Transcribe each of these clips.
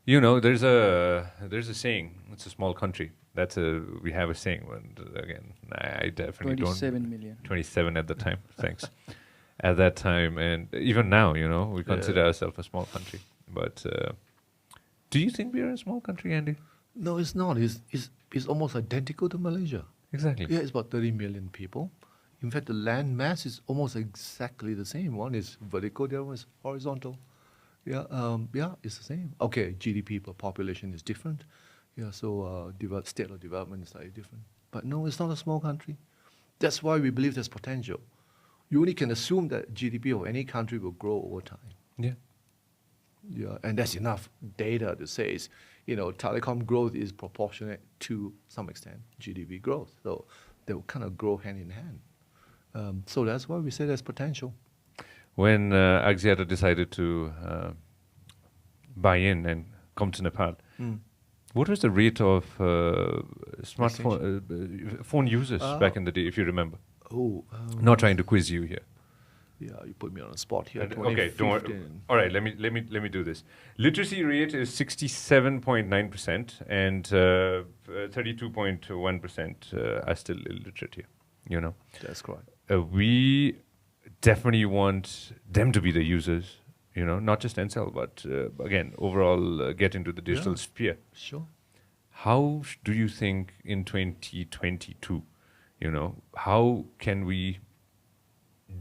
You know, there's a saying. It's a small country. We have a saying. And again, I definitely 27 million. 27 at the time. Thanks. At that time, and even now, you know, we consider ourselves a small country. But do you think we are a small country, Andy? No, it's not. It's almost identical to Malaysia. Exactly. Yeah, it's about 30 million people. In fact, the land mass is almost exactly the same. One is vertical, the other one is horizontal. Yeah, it's the same. Okay, GDP per population is different. Yeah, so state of development is slightly different. But no, it's not a small country. That's why we believe there's potential. You only can assume that GDP of any country will grow over time. Yeah. Yeah, and that's enough data to say, telecom growth is proportionate to some extent GDP growth. So they will kind of grow hand in hand. So that's why we say there's potential. When Axiata decided to buy in and come to Nepal, what was the rate of smartphone phone users back in the day, if you remember? Not trying to quiz you here. Yeah, you put me on the spot here. Okay, don't worry. All right, let me do this. Literacy rate is 67.9%, and 32.1% are still illiterate here. You know, that's correct. We definitely want them to be the users. You know, not just Ncell, but again, overall, get into the digital sphere. Sure. How do you think in 2022? You know, how can we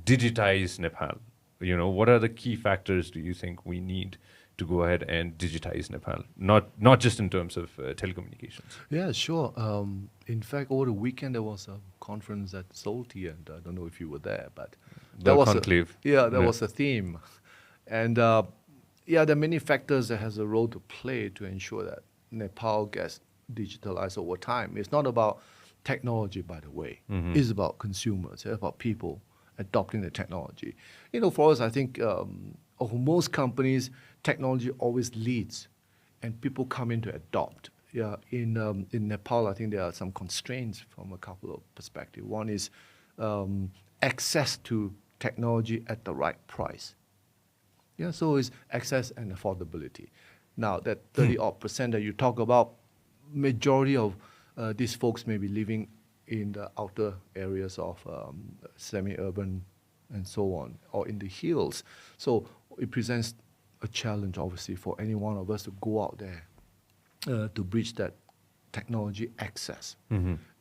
digitize Nepal? You know, what are the key factors do you think we need to go ahead and digitize Nepal? Not just in terms of telecommunications. Yeah, sure. In fact, over the weekend there was a conference at Solti, and I don't know if you were there, but that was conclave. That was a theme, and there are many factors that has a role to play to ensure that Nepal gets digitalized over time. It's not about technology, by the way. It's about consumers. It's about people adopting the technology. You know, for us, I think of most companies, technology always leads, and people come in to adopt. Yeah, in Nepal, I think there are some constraints from a couple of perspectives. One is access to technology at the right price. Yeah, so it's access and affordability. Now, that 30% that you talk about, majority of these folks may be living in the outer areas of semi-urban and so on, or in the hills. So it presents a challenge, obviously, for any one of us to go out there to bridge that technology access.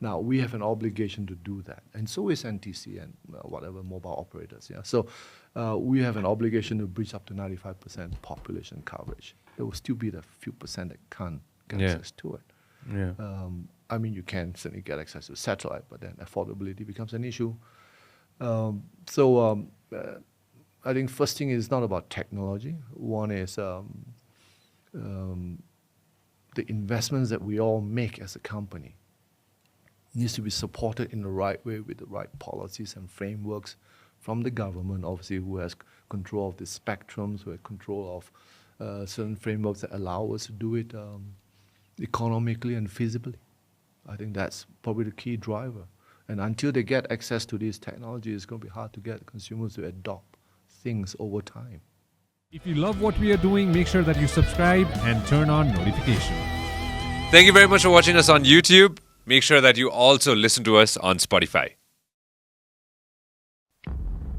Now, we have an obligation to do that, and so is NTC and whatever mobile operators. Yeah, so we have an obligation to bridge up to 95% population coverage. There will still be the few percent that can't get access to it. Yeah. I mean, you can certainly get access to satellite, but then affordability becomes an issue. I think first thing is not about technology. One is the investments that we all make as a company needs to be supported in the right way with the right policies and frameworks from the government, obviously, who has control of the spectrums, who has control of certain frameworks that allow us to do it economically and feasibly. I think that's probably the key driver. And until they get access to these technologies, it's going to be hard to get consumers to adopt things over time. If you love what we are doing, make sure that you subscribe and turn on notifications. Thank you very much for watching us on YouTube. Make sure that you also listen to us on Spotify.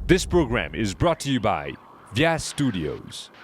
This program is brought to you by Vyas Studios.